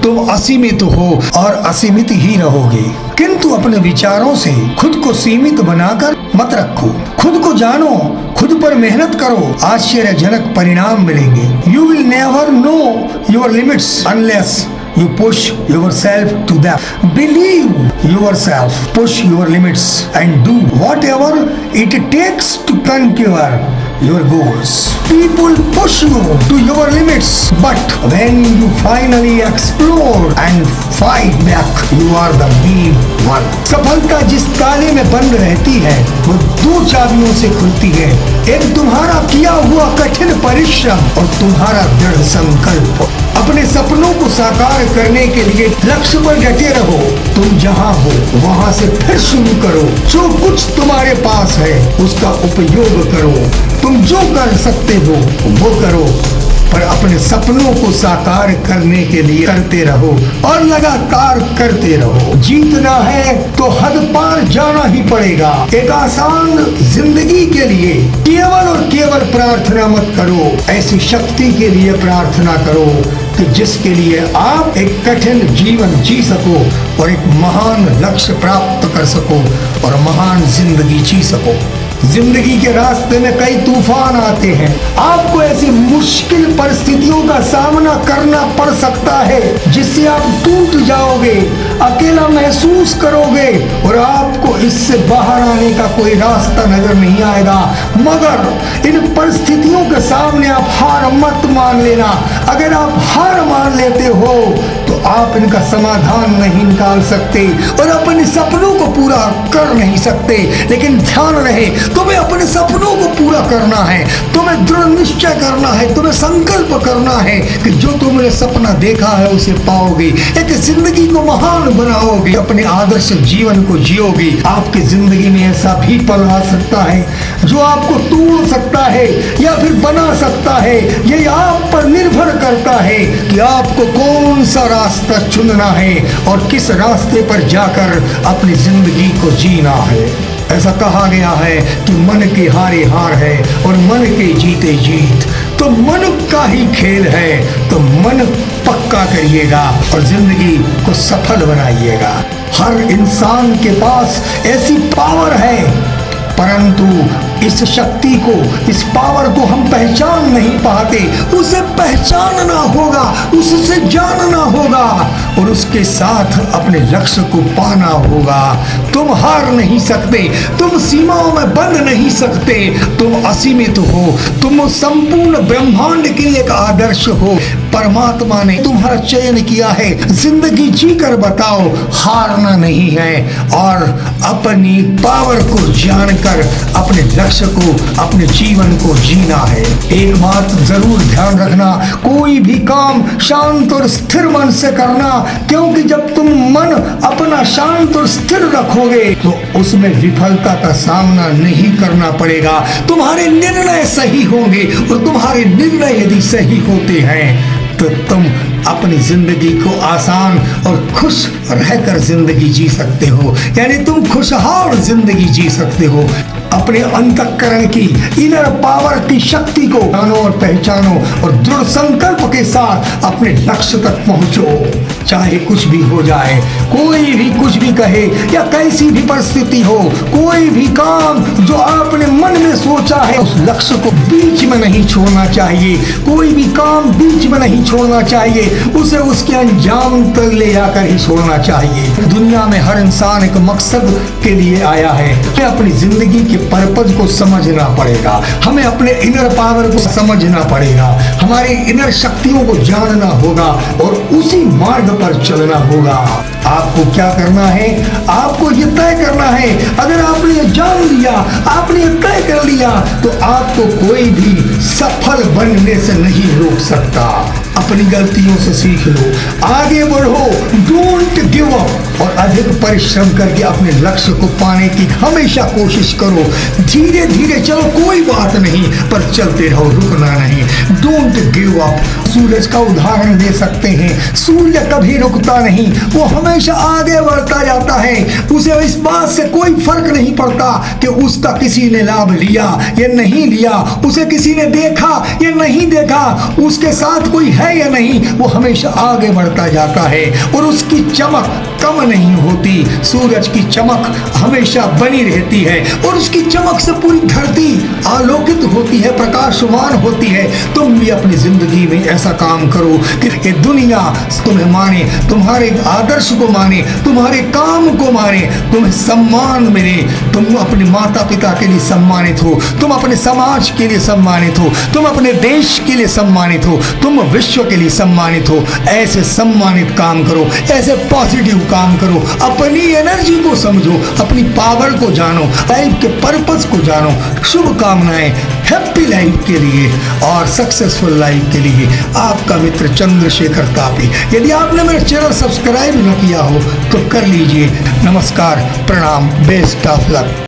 तुम असीमित हो और असीमित ही रहोगे। किंतु अपने विचारों से खुद को सीमित बनाकर मत रखो। खुद को जानो, खुद पर मेहनत करो, आश्चर्यजनक परिणाम मिलेंगे। You will never know your limits unless you push yourself to them. Believe yourself, push your limits and do whatever it takes to conquer your goals. People push you to your limits, but when you finally explore and fight back, you are the main one. सफलता जिस ताले में बंद रहती है वो दो चाबियों से खुलती है। एक तुम्हारा किया हुआ कठिन परिश्रम और तुम्हारा दृढ़ संकल्प। अपने सपनों को साकार करने के लिए लक्ष्य पर डटे रहो। तुम जहाँ हो वहाँ से फिर शुरू करो। जो कुछ तुम्हारे पास है उसका उपयोग करो। तुम जो कर सकते हो वो करो, पर अपने सपनों को साकार करने के लिए करते रहो और लगातार करते रहो। जीतना है तो हद पार जाना ही पड़ेगा। एक आसान जिंदगी के लिए केवल और केवल प्रार्थना मत करो, ऐसी शक्ति के लिए प्रार्थना करो कि जिसके लिए आप एक कठिन जीवन जी सको और एक महान लक्ष्य प्राप्त कर सको और महान जिंदगी जी सको। जिंदगी के रास्ते में कई तूफान आते हैं। आपको ऐसी मुश्किल परिस्थितियों का सामना करना पड़ सकता है जिससे आप टूट जाओगे, अकेला महसूस करोगे और आपको इससे बाहर आने का कोई रास्ता नजर नहीं आएगा। मगर इन परिस्थितियों के सामने आप हार मत मान लेना। अगर आप हार मान लेते हो तो आप इनका समाधान नहीं निकाल सकते और अपने सपनों को पूरा कर नहीं सकते। लेकिन ध्यान रहे, तुम्हें अपने सपनों को पूरा करना है, तुम्हें दृढ़ निश्चय करना है, तुम्हें संकल्प करना है कि जो तुमने सपना देखा है उसे पाओगे, एक जिंदगी को महान बनाओगे, अपने आदर्श जीवन को जियोगे। आपकी जिंदगी में ऐसा भी पल आ सकता है जो आपको तोड़ सकता है या फिर बना सकता है। ये आप पर निर्भर करता है कि आपको कौन सा रास्ता चुनना है और किस रास्ते पर जाकर अपनी जिंदगी को जीना है। ऐसा कहा गया है कि मन के हारे हार है और मन के जीते जीत। तो मन का ही खेल है, तो मन पक्का करिएगा और जिंदगी को सफल बनाइएगा। हर इंसान के पास ऐसी पावर है, परंतु इस शक्ति को, इस पावर को हम पहचान नहीं पाते। उसे पहचानना होगा, उससे जानना होगा और उसके साथ अपने लक्ष्य को पाना होगा। तुम हार नहीं सकते, तुम सीमाओं में बंध नहीं सकते, तुम असीमित हो, तुम संपूर्ण ब्रह्मांड के एक आदर्श हो। परमात्मा ने तुम्हारा चयन किया है, जिंदगी जीकर बताओ, हारना नहीं है और अपनी पावर को जानकर अपने लक्ष्य को, अपने जीवन को जीना है। एक बात जरूर ध्यान रखना, कोई भी काम शांत और स्थिर मन से करना, क्योंकि जब तुम मन अपना शांत और स्थिर रखोगे तो उसमें विफलता का सामना नहीं करना पड़ेगा। तुम्हारे निर्णय सही होंगे और तुम्हारे निर्णय यदि सही होते हैं तो तुम अपनी जिंदगी को आसान और खुश रहकर जिंदगी जी सकते हो, यानी तुम खुशहाल जिंदगी जी सकते हो। अपने अंतःकरण की इनर पावर की शक्ति को जानो और पहचानो और दृढ़ संकल्प के साथ अपने लक्ष्य तक पहुंचो। चाहे कुछ भी हो जाए, कोई भी कुछ भी कहे या कैसी भी परिस्थिति हो, कोई भी काम जो आपने मन में सोचा है उस लक्ष्य को बीच में नहीं छोड़ना चाहिए। कोई भी काम बीच में नहीं छोड़ना चाहिए, उसे उसके अंजाम तक ले जाकर ही छोड़ना चाहिए। दुनिया में हर इंसान एक मकसद के लिए आया है। हमें अपनी जिंदगी के पर्पज को समझना पड़ेगा, हमें अपने इनर पावर को समझना पड़ेगा, हमारी इनर शक्तियों को जानना होगा और उसी मार्ग पर चलना होगा। आपको क्या करना है? आपको ये तय करना है। अगर आपने ये जान लिया, आपने ये तय कर लिया तो आपको कोई भी सफल बनने से नहीं रोक सकता। अपनी गलतियों से सीख लो, आगे बढ़ो, डोंट गिव अप और अधिक परिश्रम करके अपने लक्ष्य को पाने की हमेशा कोशिश करो। धीरे धीरे चलो, कोई बात नहीं, पर चलते रहो, रुकना नहीं। Don't give up. सूरज का उदाहरण दे सकते हैं। सूर्य कभी रुकता नहीं, वो हमेशा आगे बढ़ता जाता है। उसे इस बात से कोई फर्क नहीं पड़ता कि उसका किसी ने लाभ लिया या नहीं लिया, उसे किसी ने देखा या नहीं देखा, उसके साथ कोई है है या नहीं, वो हमेशा आगे बढ़ता जाता है और उसकी चमक कम नहीं होती। सूरज की चमक हमेशा बनी रहती है और उसकी चमक से पूरी धरती आलोकित होती है, प्रकाशवान होती है। तुम भी अपनी जिंदगी में ऐसा काम करो कि ये दुनिया तुम्हें माने, तुम्हारे आदर्श को माने, तुम्हारे काम को माने, तुम्हें सम्मान मिले। तुम अपने माता पिता के लिए सम्मानित हो, तुम अपने समाज के लिए सम्मानित हो, तुम अपने देश के लिए सम्मानित हो, तुम विश्व के लिए सम्मानित हो। ऐसे सम्मानित काम करो, ऐसे पॉजिटिव काम करो, अपनी एनर्जी को समझो, अपनी पावर को जानो, लाइफ के पर्पस को जानो। शुभकामनाएं हैप्पी लाइफ के लिए और सक्सेसफुल लाइफ के लिए। आपका मित्र चंद्रशेखर तापी। यदि आपने मेरा चैनल सब्सक्राइब न किया हो तो कर लीजिए। नमस्कार, प्रणाम, बेस्ट ऑफ लक।